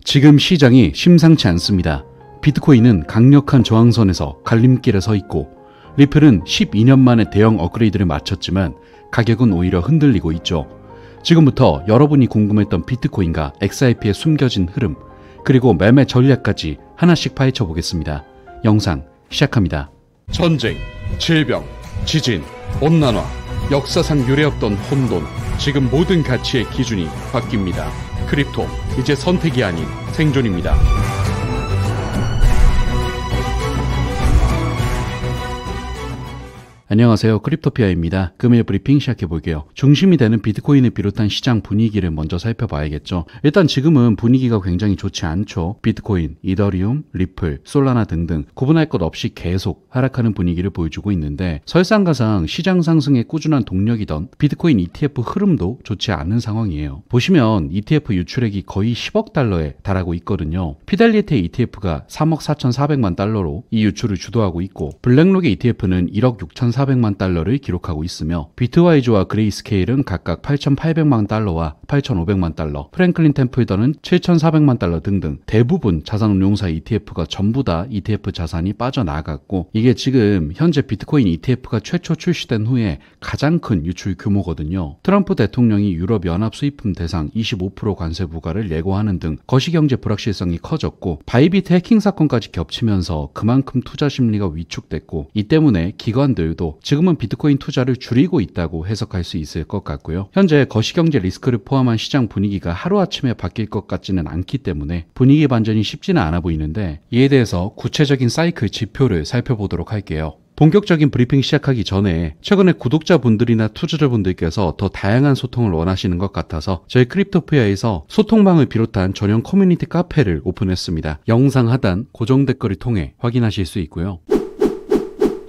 지금 시장이 심상치 않습니다. 비트코인은 강력한 저항선에서 갈림길에 서 있고 리플은 12년 만에 대형 업그레이드를 마쳤지만 가격은 오히려 흔들리고 있죠. 지금부터 여러분이 궁금했던 비트코인과 XRP의 숨겨진 흐름, 그리고 매매 전략까지 하나씩 파헤쳐 보겠습니다. 영상 시작합니다. 전쟁, 질병, 지진, 온난화, 역사상 유례없던 혼돈, 지금 모든 가치의 기준이 바뀝니다. 크립토, 이제 선택이 아닌 생존입니다. 안녕하세요. 크립토피아입니다. 금일 브리핑 시작해볼게요. 중심이 되는 비트코인을 비롯한 시장 분위기를 먼저 살펴봐야겠죠. 일단 지금은 분위기가 굉장히 좋지 않죠. 비트코인, 이더리움, 리플, 솔라나 등등 구분할 것 없이 계속 하락하는 분위기를 보여주고 있는데, 설상가상 시장 상승의 꾸준한 동력이던 비트코인 ETF 흐름도 좋지 않은 상황이에요. 보시면 ETF 유출액이 거의 10억 달러에 달하고 있거든요. 피델리티 ETF가 3억 4,400만 달러로 이 유출을 주도하고 있고, 블랙록의 ETF는 1억 6,400만 달러를 기록하고 있으며, 비트와이즈와 그레이스케일은 각각 8,800만 달러와 8,500만 달러, 프랭클린 템플던은 7,400만 달러 등등 대부분 자산운용사 ETF가 전부 다 ETF 자산이 빠져나갔고, 이게 지금 현재 비트코인 ETF가 최초 출시된 후에 가장 큰 유출 규모거든요. 트럼프 대통령이 유럽연합 수입품 대상 25% 관세 부과를 예고하는 등 거시경제 불확실성이 커졌고, 바이비트 해킹 사건까지 겹치면서 그만큼 투자 심리가 위축됐고, 이 때문에 기관들도 지금은 비트코인 투자를 줄이고 있다고 해석할 수 있을 것 같고요. 현재 거시경제 리스크를 포함한 시장 분위기가 하루아침에 바뀔 것 같지는 않기 때문에 분위기 반전이 쉽지는 않아 보이는데, 이에 대해서 구체적인 사이클 지표를 살펴보도록 할게요. 본격적인 브리핑 시작하기 전에 최근에 구독자분들이나 투자자분들께서 더 다양한 소통을 원하시는 것 같아서 저희 크립토피아에서 소통방을 비롯한 전용 커뮤니티 카페를 오픈했습니다. 영상 하단 고정 댓글을 통해 확인하실 수 있고요.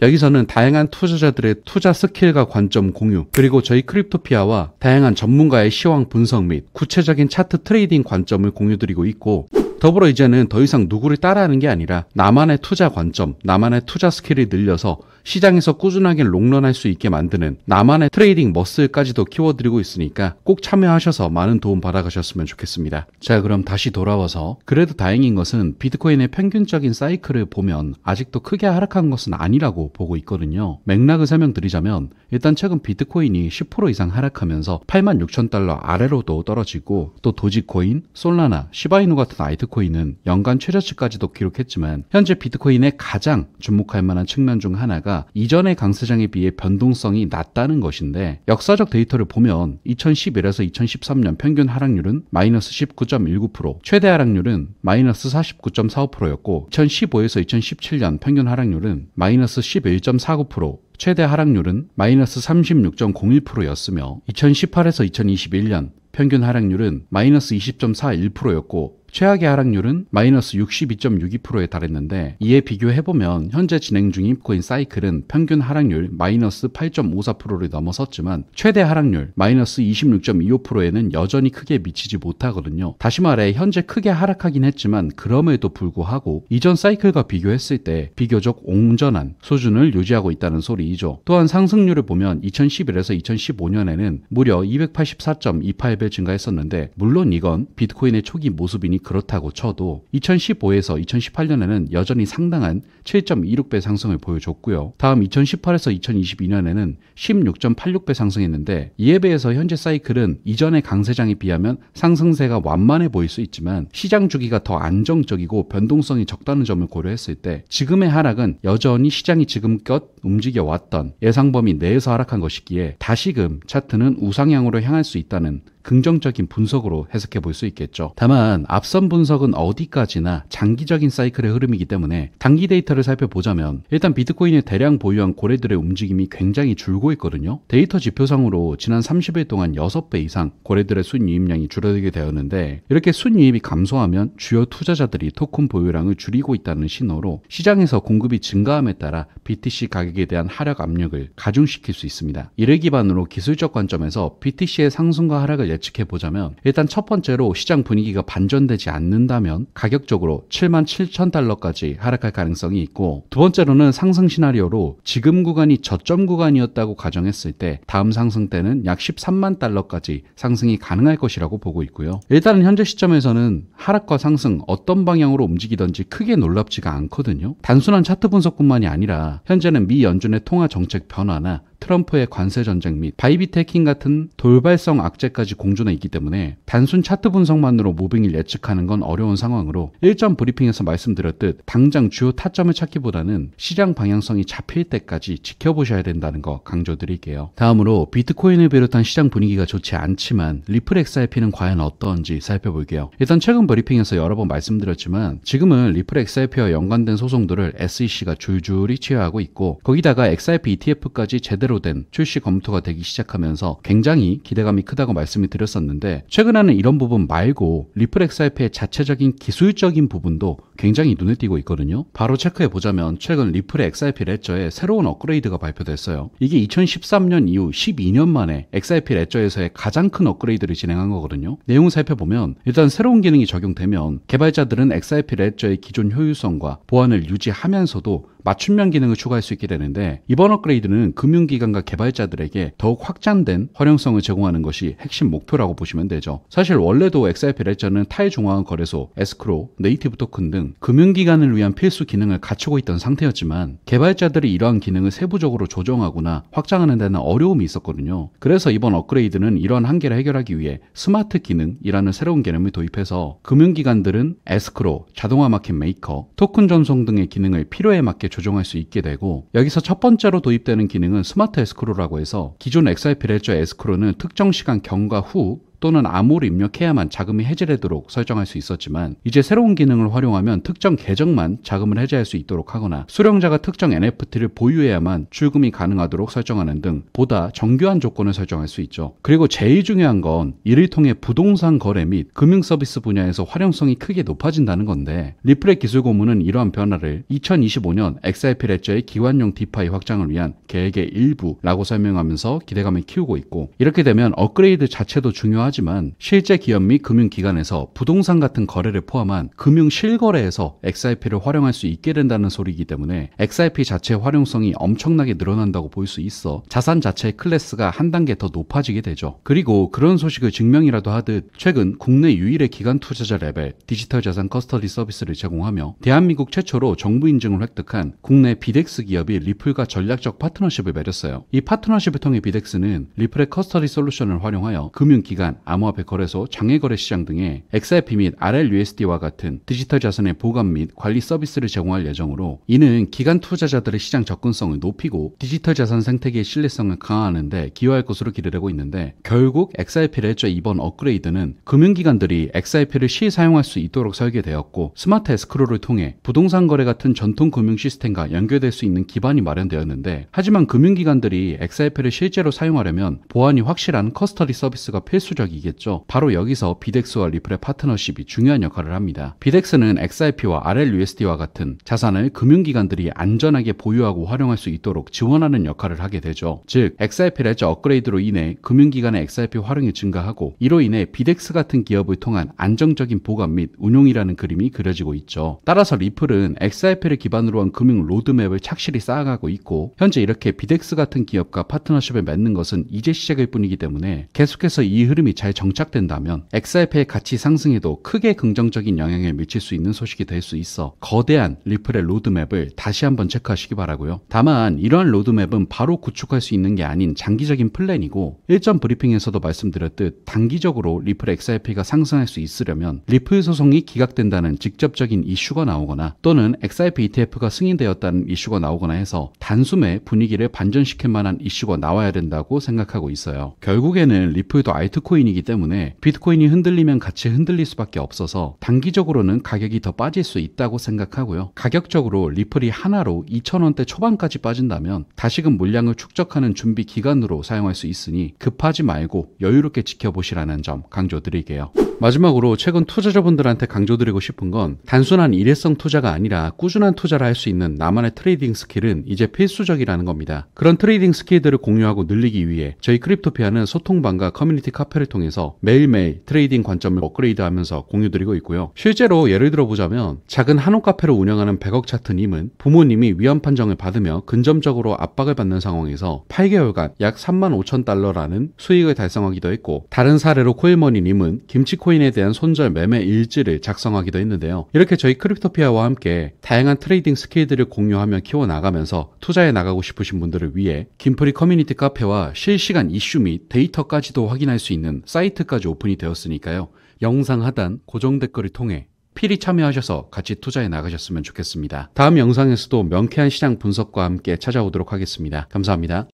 여기서는 다양한 투자자들의 투자 스킬과 관점 공유, 그리고 저희 크립토피아와 다양한 전문가의 시황 분석 및 구체적인 차트 트레이딩 관점을 공유드리고 있고, 더불어 이제는 더 이상 누구를 따라하는 게 아니라 나만의 투자 관점, 나만의 투자 스킬을 늘려서 시장에서 꾸준하게 롱런할 수 있게 만드는 나만의 트레이딩 머슬까지도 키워드리고 있으니까 꼭 참여하셔서 많은 도움 받아가셨으면 좋겠습니다. 자, 그럼 다시 돌아와서, 그래도 다행인 것은 비트코인의 평균적인 사이클을 보면 아직도 크게 하락한 것은 아니라고 보고 있거든요. 맥락을 설명드리자면, 일단 최근 비트코인이 10% 이상 하락하면서 86,000달러 아래로도 떨어지고, 또 도지코인, 솔라나, 시바이누 같은 알트코인은 연간 최저치까지도 기록했지만, 현재 비트코인의 가장 주목할 만한 측면 중 하나가 이전의 강세장에 비해 변동성이 낮다는 것인데, 역사적 데이터를 보면 2011에서 2013년 평균 하락률은 마이너스 19.19%, 최대 하락률은 마이너스 49.45%였고, 2015에서 2017년 평균 하락률은 마이너스 11.49%, 최대 하락률은 마이너스 36.01%였으며, 2018에서 2021년 평균 하락률은 마이너스 20.41%였고, 최악의 하락률은 마이너스 62.62%에 달했는데, 이에 비교해보면 현재 진행 중인 비트코인 사이클은 평균 하락률 마이너스 8.54%를 넘어섰지만 최대 하락률 마이너스 26.25%에는 여전히 크게 미치지 못하거든요. 다시 말해 현재 크게 하락하긴 했지만 그럼에도 불구하고 이전 사이클과 비교했을 때 비교적 온전한 수준을 유지하고 있다는 소리이죠. 또한 상승률을 보면 2011에서 2015년에는 무려 284.28배 증가했었는데, 물론 이건 비트코인의 초기 모습이니 그렇다고 쳐도 2015에서 2018년에는 여전히 상당한 7.26배 상승을 보여줬고요. 다음 2018에서 2022년에는 16.86배 상승했는데, 이에 비해서 현재 사이클은 이전의 강세장에 비하면 상승세가 완만해 보일 수 있지만 시장 주기가 더 안정적이고 변동성이 적다는 점을 고려했을 때 지금의 하락은 여전히 시장이 지금껏 움직여왔던 예상 범위 내에서 하락한 것이기에 다시금 차트는 우상향으로 향할 수 있다는 긍정적인 분석으로 해석해 볼 수 있겠죠. 다만 앞선 분석은 어디까지나 장기적인 사이클의 흐름이기 때문에 단기 데이터를 살펴보자면, 일단 비트코인을 대량 보유한 고래들의 움직임이 굉장히 줄고 있거든요. 데이터 지표상으로 지난 30일 동안 6배 이상 고래들의 순유입량이 줄어들게 되었는데, 이렇게 순유입이 감소하면 주요 투자자들이 토큰 보유량을 줄이고 있다는 신호로 시장에서 공급이 증가함에 따라 BTC 가격에 대한 하락 압력을 가중시킬 수 있습니다. 이를 기반으로 기술적 관점에서 BTC의 상승과 하락을 예측해 보자면 일단 첫 번째로 시장 분위기가 반전되지 않는다면 가격적으로 77,000달러까지 하락할 가능성이 있고, 두 번째로는 상승 시나리오로 지금 구간이 저점 구간이었다고 가정했을 때 다음 상승 때는 약 13만 달러까지 상승이 가능할 것이라고 보고 있고요. 일단은 현재 시점에서는 하락과 상승 어떤 방향으로 움직이든지 크게 놀랍지가 않거든요. 단순한 차트 분석뿐만이 아니라 현재는 미 연준의 통화 정책 변화나 트럼프의 관세 전쟁 및 바이비트 해킹 같은 돌발성 악재까지 공존해 있기 때문에 단순 차트 분석만으로 무빙을 예측하는 건 어려운 상황으로, 일전 브리핑에서 말씀드렸듯 당장 주요 타점을 찾기보다는 시장 방향성이 잡힐 때까지 지켜보셔야 된다는 거 강조드릴게요. 다음으로 비트코인을 비롯한 시장 분위기가 좋지 않지만 리플 XRP는 과연 어떤지 살펴볼게요. 일단 최근 브리핑에서 여러 번 말씀드렸지만 지금은 리플 XRP와 연관된 소송들을 SEC가 줄줄이 취하하고 있고, 거기다가 XRP ETF까지 제대로 된 출시 검토가 되기 시작하면서 굉장히 기대감이 크다고 말씀을 드렸었는데, 최근에는 이런 부분 말고 리플 XRP의 자체적인 기술적인 부분도 굉장히 눈에 띄고 있거든요. 바로 체크해 보자면 최근 리플 XRP 레저에 새로운 업그레이드가 발표됐어요. 이게 2013년 이후 12년 만에 XRP 레저에서의 가장 큰 업그레이드를 진행한 거거든요. 내용을 살펴보면 일단 새로운 기능이 적용되면 개발자들은 XRP 레저의 기존 효율성과 보안을 유지하면서도 맞춤형 기능을 추가할 수 있게 되는데, 이번 업그레이드는 금융기관과 개발자들에게 더욱 확장된 활용성을 제공하는 것이 핵심 목표라고 보시면 되죠. 사실 원래도 XRP 레저는 탈중앙 거래소, 에스크로, 네이티브 토큰 등 금융기관을 위한 필수 기능을 갖추고 있던 상태였지만 개발자들이 이러한 기능을 세부적으로 조정하거나 확장하는 데는 어려움이 있었거든요. 그래서 이번 업그레이드는 이러한 한계를 해결하기 위해 스마트 기능이라는 새로운 개념을 도입해서 금융기관들은 에스크로, 자동화 마켓 메이커, 토큰 전송 등의 기능을 필요에 맞게 조정할 수 있게 되고, 여기서 첫 번째로 도입되는 기능은 스마트 에스크로라고 해서 기존 XRP 레저 에스크로는 특정 시간 경과 후 또는 암호를 입력해야만 자금이 해제되도록 설정할 수 있었지만, 이제 새로운 기능을 활용하면 특정 계정만 자금을 해제할 수 있도록 하거나 수령자가 특정 NFT를 보유해야만 출금이 가능하도록 설정하는 등 보다 정교한 조건을 설정할 수 있죠. 그리고 제일 중요한 건 이를 통해 부동산 거래 및 금융 서비스 분야에서 활용성이 크게 높아진다는 건데, 리플의 기술 고문은 이러한 변화를 2025년 XRP 레저의 기관용 디파이 확장을 위한 계획의 일부라고 설명하면서 기대감을 키우고 있고, 이렇게 되면 업그레이드 자체도 중요하지만 실제 기업 및 금융기관에서 부동산 같은 거래를 포함한 금융 실거래에서 XRP를 활용할 수 있게 된다는 소리이기 때문에 XRP 자체의 활용성이 엄청나게 늘어난다고 볼 수 있어 자산 자체의 클래스가 한 단계 더 높아지게 되죠. 그리고 그런 소식을 증명이라도 하듯 최근 국내 유일의 기관 투자자 레벨 디지털 자산 커스터디 서비스를 제공하며 대한민국 최초로 정부 인증을 획득한 국내 비덱스 기업이 리플과 전략적 파트너십을 맺었어요. 이 파트너십을 통해 비덱스는 리플의 커스터디 솔루션을 활용하여 금융기관, 암호화폐 거래소, 장외거래 시장 등의 XRP 및 RLUSD와 같은 디지털 자산의 보관 및 관리 서비스를 제공할 예정으로, 이는 기관 투자자들의 시장 접근성을 높이고 디지털 자산 생태계의 신뢰성을 강화하는 데 기여할 것으로 기대되고 있는데, 결국 XRP 레저 이번 업그레이드는 금융기관들이 XRP를 실사용할 수 있도록 설계되었고, 스마트 에스크로를 통해 부동산 거래 같은 전통 금융 시스템과 연결될 수 있는 기반이 마련되었는데, 하지만 금융기관들이 XRP를 실제로 사용하려면 보안이 확실한 커스터디 서비스가 필수적이겠죠. 바로 여기서 비덱스와 리플의 파트너십이 중요한 역할을 합니다. 비덱스는 XRP와 RLUSD와 같은 자산을 금융기관들이 안전하게 보유하고 활용할 수 있도록 지원하는 역할을 하게 되죠. 즉 XRP 레저 업그레이드로 인해 금융기관의 XRP 활용이 증가하고, 이로 인해 비덱스 같은 기업을 통한 안정적인 보관 및 운용이라는 그림이 그려지고 있죠. 따라서 리플은 XRP를 기반으로 한 금융 로드맵을 착실히 쌓아가고 있고, 현재 이렇게 비덱스 같은 기업과 파트너십을 맺는 것은 이제 시작일 뿐이기 때문에 계속해서 이 흐름이 잘 정착된다면 XRP의 가치 상승에도 크게 긍정적인 영향을 미칠 수 있는 소식이 될 수 있어 거대한 리플의 로드맵을 다시 한번 체크하시기 바라고요. 다만 이러한 로드맵은 바로 구축할 수 있는 게 아닌 장기적인 플랜이고, 일전 브리핑에서도 말씀드렸듯 단기적으로 리플 XRP가 상승할 수 있으려면 리플 소송이 기각된다는 직접적인 이슈가 나오거나 또는 XRP ETF가 승인되었다는 이슈가 나오거나 해서 단숨에 분위기를 반전시킬 만한 이슈가 나와야 된다고 생각하고 있어요. 결국에는 리플도 알트코인이기 때문에 비트코인이 흔들리면 같이 흔들릴 수밖에 없어서 단기적으로는 가격이 더 빠질 수 있다고 생각하고요. 가격적으로 리플이 하나로 2,000원대 초반까지 빠진다면 다시금 물량을 축적하는 준비 기간으로 사용할 수 있으니 급하지 말고 여유롭게 지켜보시라는 점 강조드릴게요. 마지막으로 최근 투자자분들한테 강조드리고 싶은 건 단순한 일회성 투자가 아니라 꾸준한 투자를 할 수 있는 나만의 트레이딩 스킬은 이제 필수적이라는 겁니다. 그런 트레이딩 스킬들을 공유하고 늘리기 위해 저희 크립토피아는 소통방과 커뮤니티 카페를 통해서 매일매일 트레이딩 관점을 업그레이드하면서 공유드리고 있고요. 실제로 예를 들어보자면 작은 한옥 카페를 운영하는 100억 차트님은 부모님이 위험 판정을 받으며 근점적으로 압박을 받는 상황에서 8개월간 약 35,000달러라는 수익을 달성하기도 했고, 다른 사례로 코일머니님은 김치코인에 대한 손절 매매 일지를 작성하기도 했는데요. 이렇게 저희 크립토피아와 함께 다양한 트레이딩 스킬들을 공유하며 키워나가면서 투자해 나가고 싶으신 분들을 위해 김프리 커뮤니티 카페와 실시간 이슈 및 데이터까지도 확인할 수 있는 사이트까지 오픈이 되었으니까요. 영상 하단 고정 댓글을 통해 필히 참여하셔서 같이 투자해 나가셨으면 좋겠습니다. 다음 영상에서도 명쾌한 시장 분석과 함께 찾아오도록 하겠습니다. 감사합니다.